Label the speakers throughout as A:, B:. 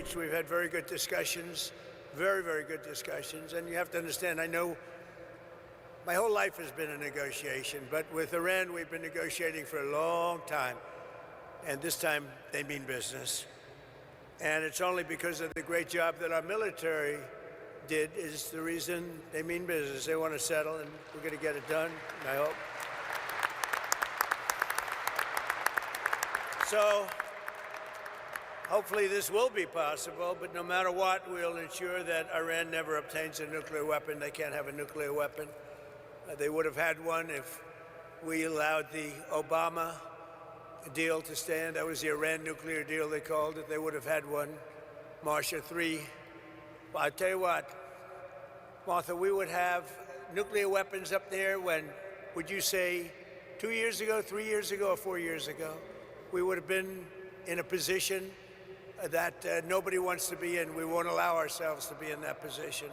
A: weeks. We've had very good discussions, very, very good discussions. And you have to understand, I know my whole life has been a negotiation, but with Iran, we've been negotiating for a long time. And this time, they mean business. And it's only because of the great job that our military did is the reason they mean business. They want to settle, and we're going to get it done, I hope. So hopefully this will be possible, but no matter what, we'll ensure that Iran never obtains a nuclear weapon. They can't have a nuclear weapon. They would have had one if we allowed the Obama deal to stand. That was the Iran nuclear deal, they called it. They would have had one. Marcia 3. Well, I'll tell you what, Martha, we would have nuclear weapons up there when, would you say, 2 years ago, 3 years ago, or 4 years ago? We would have been in a position that nobody wants to be in. We won't allow ourselves to be in that position.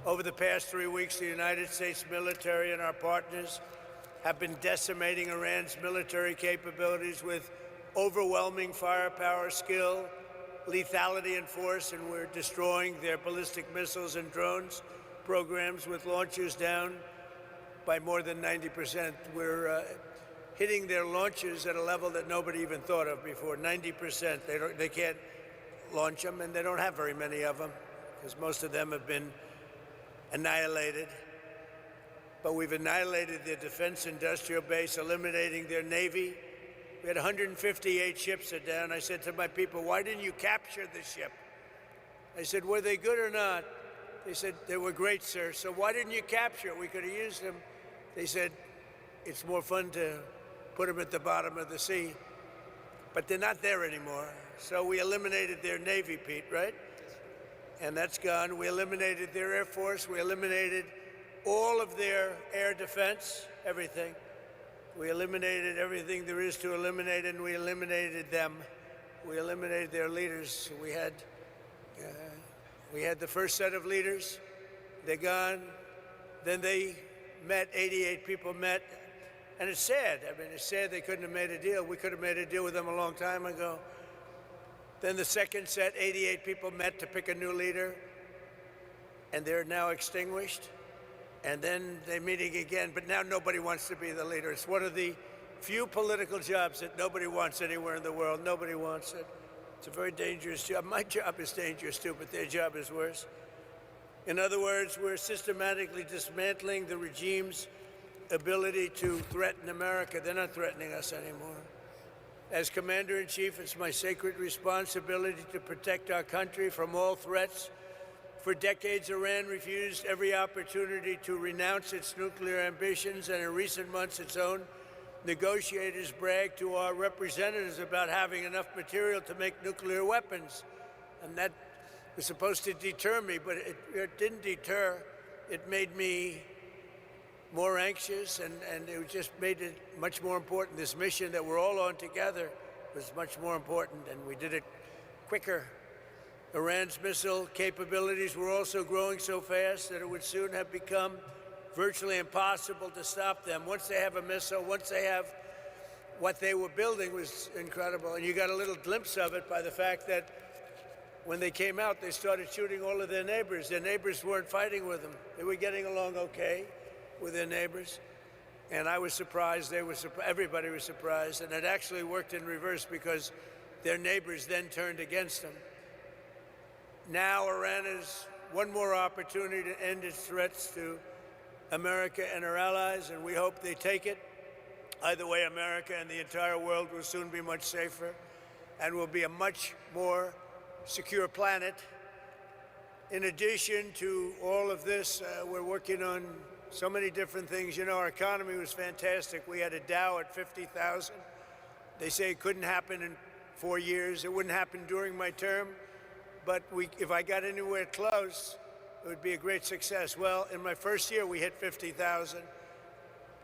A: Over the past 3 weeks, the United States military and our partners have been decimating Iran's military capabilities with overwhelming firepower, skill, lethality, and force, and we're destroying their ballistic missiles and drones programs with launchers down by more than 90%. We're hitting their launches at a level that nobody even thought of before. 90%. They can't launch them, and they don't have very many of them because most of them have been annihilated. But we've annihilated their defense industrial base, eliminating their Navy. We had 158 ships that down. I said to my people, why didn't you capture the ship? I said, were they good or not? They said, they were great, sir. So why didn't you capture it? We could have used them. They said, it's more fun to put them at the bottom of the sea. But they're not there anymore. So we eliminated their Navy, Pete, right? And that's gone. We eliminated their Air Force. We eliminated all of their air defense, everything. We eliminated everything there is to eliminate, and we eliminated them. We eliminated their leaders. We had the first set of leaders. They're gone. Then they met, 88 people met. And it's sad. I mean, it's sad they couldn't have made a deal. We could have made a deal with them a long time ago. Then the second set, 88 people met to pick a new leader, and they're now extinguished. And then they're meeting again, but now nobody wants to be the leader. It's one of the few political jobs that nobody wants anywhere in the world. Nobody wants it. It's a very dangerous job. My job is dangerous too, but their job is worse. In other words, we're systematically dismantling the regime's ability to threaten America. They're not threatening us anymore. As Commander-in-Chief, it's my sacred responsibility to protect our country from all threats. For decades, Iran refused every opportunity to renounce its nuclear ambitions, and in recent months, its own negotiators bragged to our representatives about having enough material to make nuclear weapons. And that was supposed to deter me, but it didn't deter. It made me more anxious, and it just made it much more important. This mission that we're all on together was much more important, and we did it quicker. Iran's missile capabilities were also growing so fast that it would soon have become virtually impossible to stop them. Once they have a missile, once they have what they were building was incredible. And you got a little glimpse of it by the fact that when they came out, they started shooting all of their neighbors. Their neighbors weren't fighting with them. They were getting along okay with their neighbors. And I was surprised. They were everybody was surprised. And it actually worked in reverse because their neighbors then turned against them. Now Iran has one more opportunity to end its threats to America and our allies, and we hope they take it. Either way, America and the entire world will soon be much safer and will be a much more secure planet. In addition to all of this, we're working on so many different things. You know, our economy was fantastic. We had a Dow at 50,000. They say it couldn't happen in 4 years. It wouldn't happen during my term. But if I got anywhere close, it would be a great success. Well, in my first year, we hit 50,000.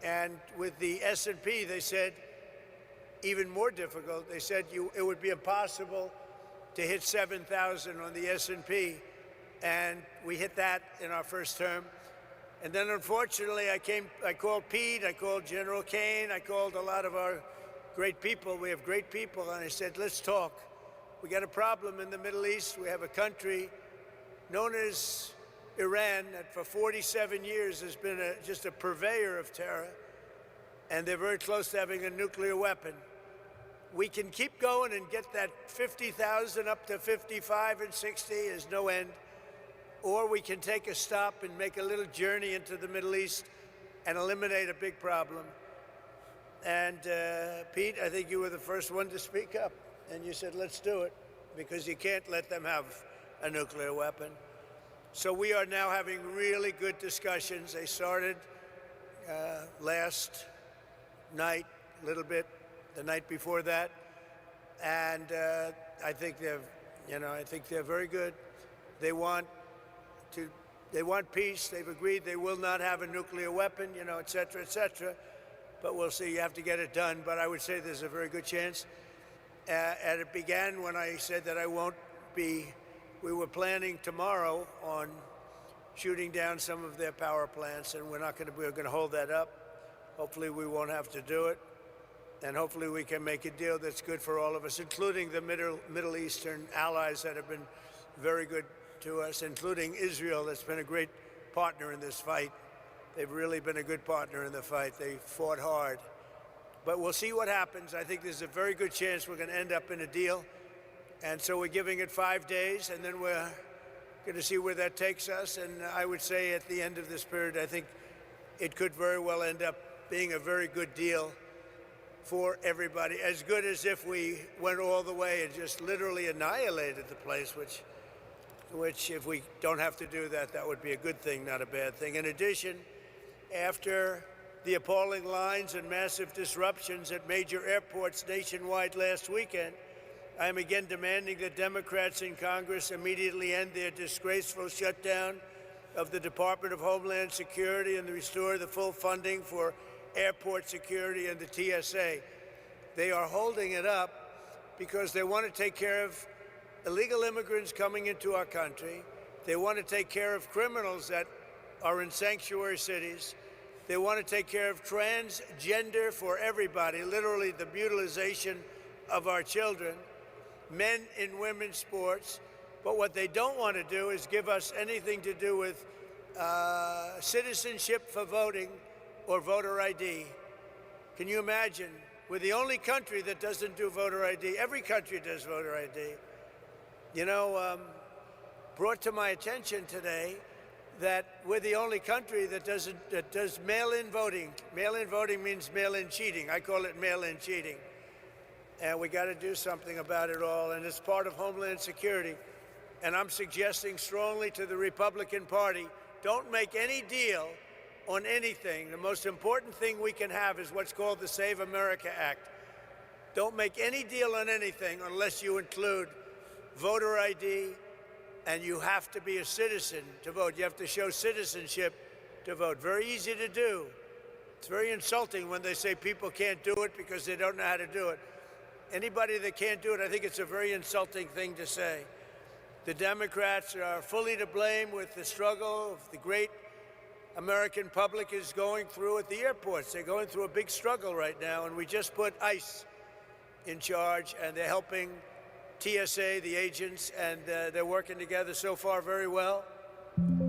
A: And with the S&P, they said, even more difficult. They said it would be impossible to hit 7,000 on the S&P. And we hit that in our first term. And then, unfortunately, I called Pete, I called General Kane, I called a lot of our great people. We have great people. And I said, let's talk. we got a problem in the Middle East. We have a country known as Iran that for 47 years has been just a purveyor of terror, and they're very close to having a nuclear weapon. We can keep going and get that 50,000 up to 55 and 60 is no end, or we can take a stop and make a little journey into the Middle East and eliminate a big problem. And Pete, I think you were the first one to speak up, and you said, let's do it, because you can't let them have a nuclear weapon. So we are now having really good discussions. They started last night, a little bit, the night before that, and I think they're very good. They want peace. They've agreed they will not have a nuclear weapon, et cetera, et cetera. But we'll see. You have to get it done. But I would say there's a very good chance. And it began when I said that I won't be. We were planning tomorrow on shooting down some of their power plants, and we're going to hold that up. Hopefully, we won't have to do it. And hopefully we can make a deal that's good for all of us, including the Middle Eastern allies that have been very good to us, including Israel, that's been a great partner in this fight. They've really been a good partner in the fight. They fought hard. But we'll see what happens. I think there's a very good chance we're going to end up in a deal. And so we're giving it 5 days, and then we're going to see where that takes us. And I would say at the end of this period, I think it could very well end up being a very good deal for everybody, as good as if we went all the way and just literally annihilated the place, which if we don't have to do that, that would be a good thing, not a bad thing. In addition, after the appalling lines and massive disruptions at major airports nationwide last weekend, I am again demanding that Democrats in Congress immediately end their disgraceful shutdown of the Department of Homeland Security and restore the full funding for airport security and the TSA. They are holding it up because they want to take care of illegal immigrants coming into our country. They want to take care of criminals that are in sanctuary cities. They want to take care of transgender for everybody, literally the mutilization of our children, men in women's sports. But what they don't want to do is give us anything to do with citizenship for voting or voter ID. Can you imagine? We're the only country that doesn't do voter ID. Every country does voter ID. Brought to my attention today that we're the only country that does mail-in voting. Mail-in voting means mail-in cheating. I call it mail-in cheating. And we got to do something about it all, and it's part of Homeland Security. And I'm suggesting strongly to the Republican Party, don't make any deal on anything. The most important thing we can have is what's called the Save America Act. Don't make any deal on anything unless you include voter ID, and you have to be a citizen to vote. You have to show citizenship to vote. Very easy to do. It's very insulting when they say people can't do it because they don't know how to do it. Anybody that can't do it, I think it's a very insulting thing to say. The Democrats are fully to blame with the struggle of the great American public is going through at the airports. They're going through a big struggle right now, and we just put ICE in charge, and they're helping TSA, the agents, and they're working together so far very well.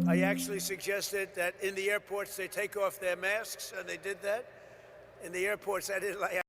A: I actually suggested that in the airports they take off their masks, and they did that. In the airports, I didn't like